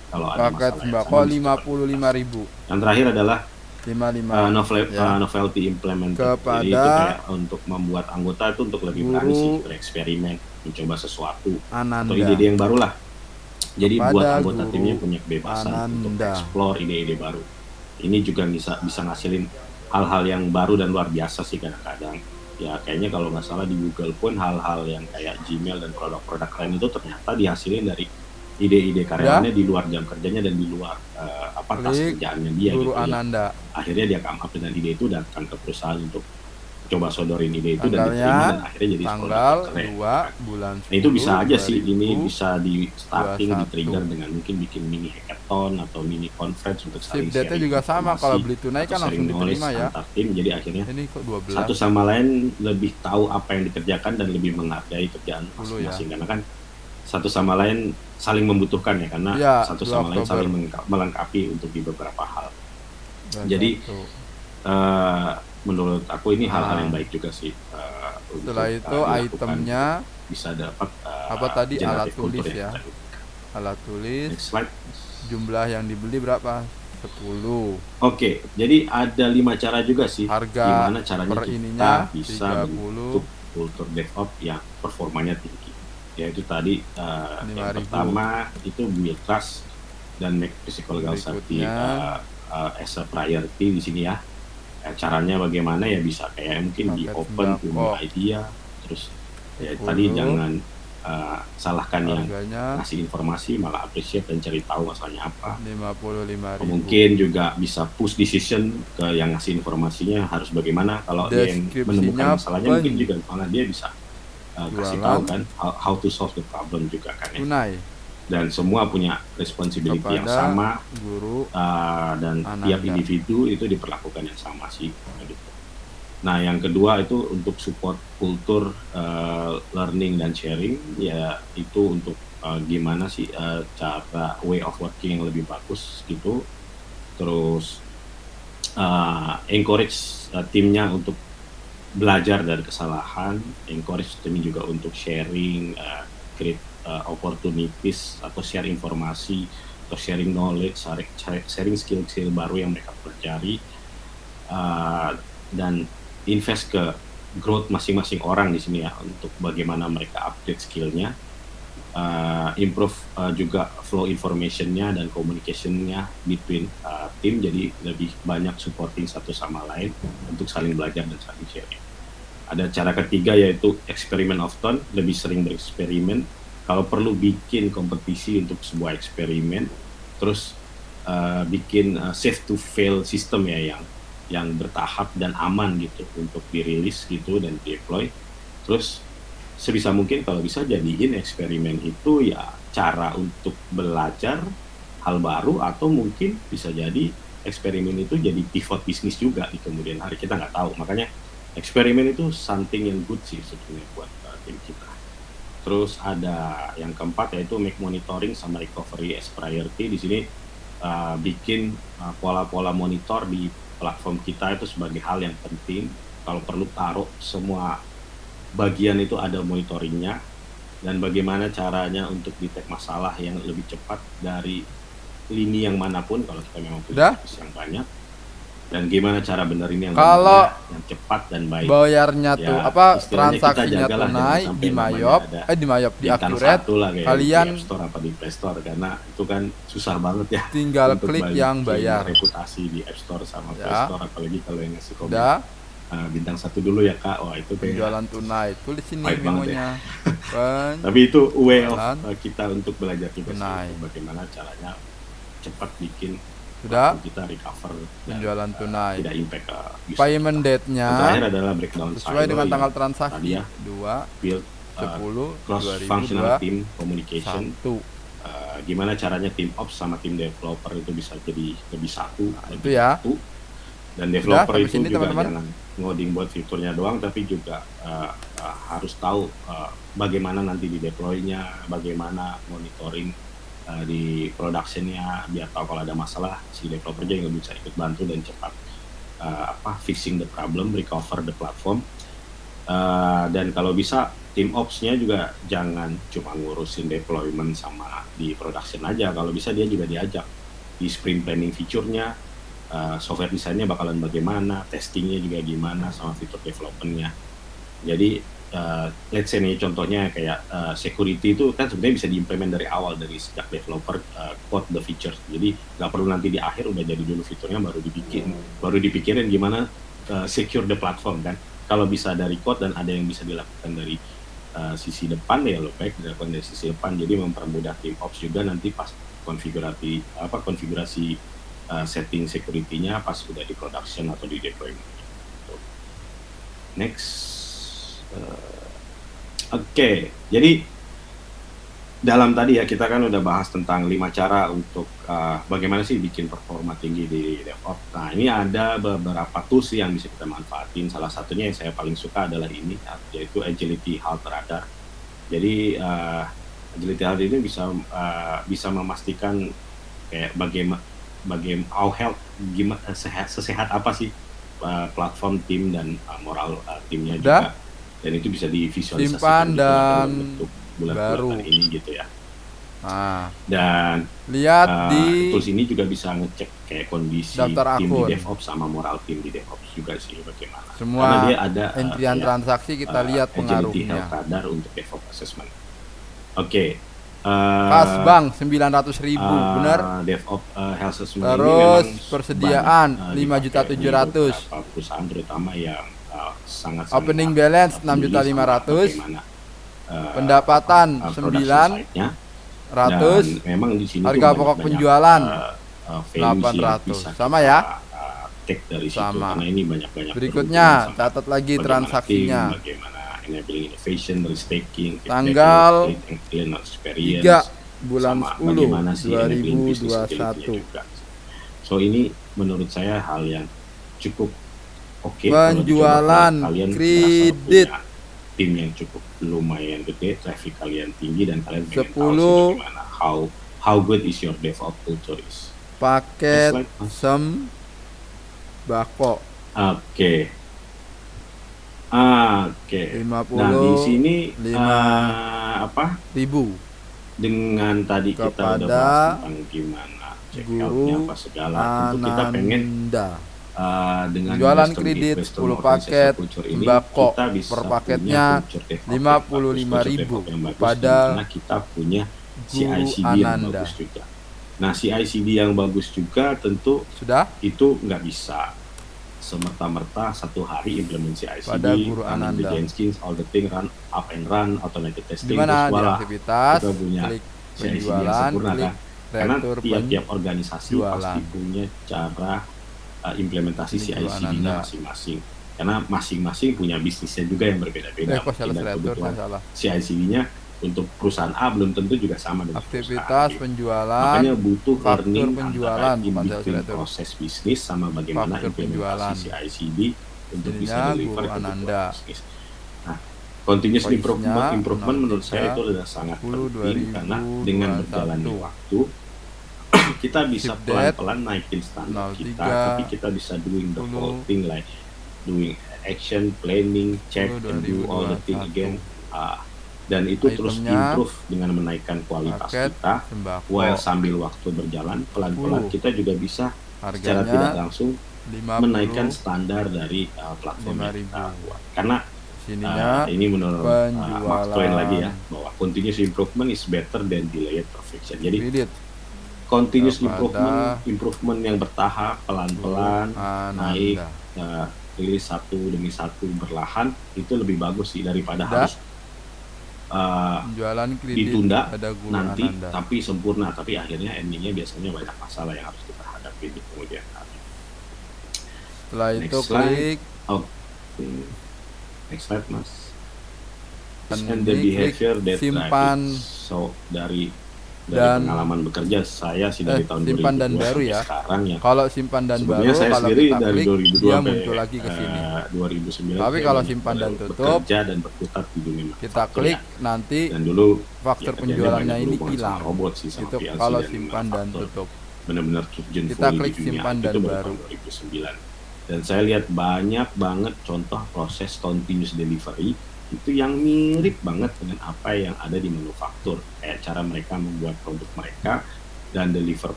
kalau ada Paket masalah yang sembako sama bisa terlintas. 55.000. Yang terakhir adalah 55 ya. novelty implemented. Jadi itu Kepada kayak untuk membuat anggota itu untuk lebih berani sih Guru bereksperimen, mencoba sesuatu atau Ananda. ide-ide yang baru lah. Jadi buat Kepada anggota timnya Guru punya kebebasan untuk Ananda. explore ide-ide baru. Ini juga bisa ngasilin hal-hal yang baru dan luar biasa sih kadang-kadang. Ya kayaknya kalau nggak salah di Google pun hal-hal yang kayak Gmail dan produk-produk lain itu ternyata dihasilin dari ide-ide Udah? karyawannya di luar jam kerjanya dan di luar tas Klik kerjaannya dia Guru gitu ya. Ananda. Akhirnya dia come up dengan ide itu, datang ke perusahaan untuk coba sodorin ide itu dan diterima dan Tanggalnya akhirnya jadi produk yang tanggal keren. 2 bulan Nah itu 10 bisa aja sih, ini 2021. bisa di starting, di trigger dengan mungkin bikin mini hackathon atau mini conference untuk Sip saling date-nya sharing juga sama, kalau informasi beli tunai atau kan sharing langsung knowledge diterima ya. antar tim. Jadi akhirnya Ini kok 12 satu sama lain lebih tahu apa yang dikerjakan dan lebih menghargai kerjaan 10 ya. masing-masing. Karena kan satu sama lain saling membutuhkan ya, karena Ya, satu 2 sama lain saling Oktober. melengkapi untuk di beberapa hal. Dan Jadi satu. menurut aku ini hal-hal yang Nah, baik juga sih setelah untuk itu dilakukan itemnya bisa dapat apa tadi, alat generative tulis culture yang ya. tadi. Alat tulis Next slide. jumlah yang dibeli berapa? 10. Oke, jadi ada 5 cara juga sih Harga gimana caranya per kita ininya bisa 30. bentuk kultur DevOps yang performanya tinggi. Yaitu tadi yang 5.000. pertama itu build trust dan make physical safety Berikutnya as a priority di sini ya. Caranya bagaimana ya, bisa kayak mungkin di paket open to new sembako idea, terus ya 10. tadi jangan salahkan yang Harganya ngasih informasi, malah appreciate dan cari tahu masalahnya apa. 55.000. Mungkin juga bisa push decision ke yang ngasih informasinya harus bagaimana. Kalau dia yang menemukan Deskripsinya masalahnya mungkin juga malah dia bisa kasih tahu jualan kan how to solve the problem juga kan ya. tunai Dan semua punya responsibility yang kepada sama Guru dan Ananda. tiap individu itu diperlakukan yang sama sih gitu. Nah yang kedua itu untuk support kultur learning dan sharing, ya itu untuk gimana sih cara way of working yang lebih bagus gitu. Terus encourage timnya untuk belajar dari kesalahan, encourage tim juga untuk sharing, create opportunities atau share informasi atau sharing knowledge, sharing skill-skill baru yang mereka pelajari, dan invest ke growth masing-masing orang di sini ya, untuk bagaimana mereka update skillnya, improve juga flow informationnya dan communicationnya between tim, jadi lebih banyak supporting satu sama lain untuk saling belajar dan saling sharing. Ada cara ketiga yaitu eksperimen often, lebih sering bereksperimen. Kalau perlu bikin kompetisi untuk sebuah eksperimen, terus bikin safe to fail system ya, yang bertahap dan aman gitu untuk dirilis gitu dan deploy. Terus sebisa mungkin kalau bisa jadiin eksperimen itu ya cara untuk belajar hal baru, atau mungkin bisa jadi eksperimen itu jadi pivot bisnis juga di kemudian hari, kita nggak tahu. Makanya eksperimen itu something yang good sih sebetulnya buat tim kita. Terus ada yang keempat yaitu make monitoring sama recovery as priority. Di sini bikin pola-pola monitor di platform kita itu sebagai hal yang penting. Kalau perlu taruh semua bagian itu ada monitoringnya, dan bagaimana caranya untuk detect masalah yang lebih cepat dari lini yang manapun kalau kita memang punya service yang banyak, dan gimana cara benerin yang kalau benernya yang cepat dan baik. bayarnya Ya, tuh apa istilahnya kita transaksinya jagalah jangan tunai sampai di namanya Mayop ada di Mayop di bintang Accurate, 1 lah kayak di kalian App Store apa di Play Store, karena itu kan susah banget ya tinggal untuk klik balikin yang bayar reputasi di App Store sama Play ya. Store, apalagi kalau yang ngasih komen Udah, bintang 1 dulu ya Kak. Wah itu kayak penjualan tunai, tulis sini pahit banget ya. memonya. Tapi itu way of Penjualan kita untuk belajar juga sih, tunai. untuk bagaimana caranya cepat bikin Sudah, platform kita recover dan penjualan tunai. tidak impact ke user Payment kita. date-nya Yang terakhir adalah breakdown sesuai silo dengan yang tanggal tadi transaksi ya, 2 build 10 cross functional 2021. team communication. Gimana caranya tim ops sama tim developer itu bisa jadi lebih satu, itu lebih ya. satu. Dan developer Sampai itu sini, juga teman-teman. jangan ngoding buat fiturnya doang, tapi juga harus tahu bagaimana nanti di deploy-nya, bagaimana monitoring di production-nya, biar tahu kalau ada masalah si developer juga bisa ikut bantu dan cepat fixing the problem, recover the platform. Dan kalau bisa tim ops-nya juga jangan cuma ngurusin deployment sama di production aja, kalau bisa dia juga diajak di sprint planning feature-nya, software desainnya bakalan bagaimana, testingnya juga gimana, sama fitur development-nya. Jadi let's say nih contohnya kayak security itu kan sebenarnya bisa diimplement dari awal, dari sejak developer code the features. Jadi nggak perlu nanti di akhir udah jadi dulu fiturnya baru dipikirin gimana secure the platform kan. Kalau bisa dari code dan ada yang bisa dilakukan dari sisi depan ya lebih baik dilakukan dari sisi depan. Jadi mempermudah tim ops juga nanti pas konfigurasi setting security-nya pas udah di production atau di deployment. Next. Oke, jadi dalam tadi ya kita kan udah bahas tentang 5 cara untuk bagaimana sih bikin performa tinggi di DevOps. Nah, ini ada beberapa tools yang bisa kita manfaatin. Salah satunya yang saya paling suka adalah ini, yaitu Agility Halt Radar. Jadi Agility Halt ini bisa memastikan kayak bagaimana sesehat apa sih platform tim dan moral timnya juga. Dan itu bisa divisualisasikan simpan dan bentuk bulat-bulatan ini gitu ya. Dan lihat di tools ini juga bisa ngecek kayak kondisi daftar tim akun di DevOps sama moral tim di DevOps juga sih bagaimana. semua. Karena dia ada entrian transaksi kita lihat Agility pengaruhnya. Health Radar untuk DevOps assessment. Oke. Pas bang 900.000 benar. DevOps Health Assessment terus ini memang persediaan 5.700.000 perusahaan terutama yang sangat opening balance 6.500.000 pendapatan 900 memang di sini harga pokok penjualan 800 sama ya dari sama situ, karena ini banyak berikutnya catat lagi transaksinya bagaimana enabling innovation, risk taking, tanggal 3 bulan 10 2021. So ini menurut saya hal yang cukup oke. Penjualan kredit tim yang cukup lumayan gede, traffic kalian tinggi dan kalian pengen 10 tahu gimana how good is your DevOps culture is. Paket sembako. Oke. 50 Nah di sini 5.000 dengan tadi kita udah bahas tentang gimana check out-nya apa segala. Tentu kita pengen dengan jualan kredit 10 paket sembako per paketnya 55.000 pada kita punya CI/CD yang bagus juga. Nah CI/CD yang bagus juga tentu sudah itu nggak bisa semerta-merta satu hari implementasi CI/CD, running the Jenkins, all the thing run up and run, automated testing, dimana di aktivitas kita punya klik CI/CD yang penjualan, sempurna klik kan? Karena retur tiap-tiap organisasi pasti punya cara implementasi CI/CD-nya masing-masing. Karena masing-masing punya bisnisnya juga yang berbeda-beda. CI/CD-nya untuk perusahaan A belum tentu juga sama dengan aktivitas penjualan. Makanya butuh learning penjualan antara proses bisnis sama bagaimana implementasi CI/CD untuk bisa deliver ke bisnis. Nah, continuous improvement menurut saya itu adalah sangat penting karena dengan berjalannya waktu kita bisa pelan-pelan naikin standar kita, tapi kita bisa doing the whole thing like doing action, planning, check, and do all the thing again. Dan itu terus improve dengan menaikkan kualitas kita while sambil waktu berjalan pelan-pelan kita juga bisa secara tidak langsung menaikkan standar dari platform yang kita buat. Karena ini menurut Mark Twain lagi ya, bahwa continuous improvement is better than delayed perfection. Jadi continuous improvement yang bertahap pelan-pelan naik rilis satu demi satu berlahan itu lebih bagus sih daripada harus jualan kredit ditunda nanti tapi sempurna, tapi akhirnya endingnya biasanya banyak masalah yang harus kita hadapi di kemudian hari. Setelah itu klik next slide mas. And the behavior that simpan. So dari pengalaman bekerja saya sih dari tahun 2002 simpan dan baru ya. Sekarang ya. Kalau simpan dan baru saya kalau sendiri kita dari klik 2002 dia muncul lagi ke sini. 2009. Tapi kalau simpan dan tutup bekerja dan berkutat di dunia kita klik nanti dan dulu faktor penjualannya ini hilang. Robot sih itu kalau simpan dan tutup. Benar-benar terjun kita klik simpan dan baru. 2009. Dan saya lihat banyak banget contoh proses continuous delivery itu yang mirip banget dengan apa yang ada di manufaktur, kayak cara mereka membuat produk mereka dan deliver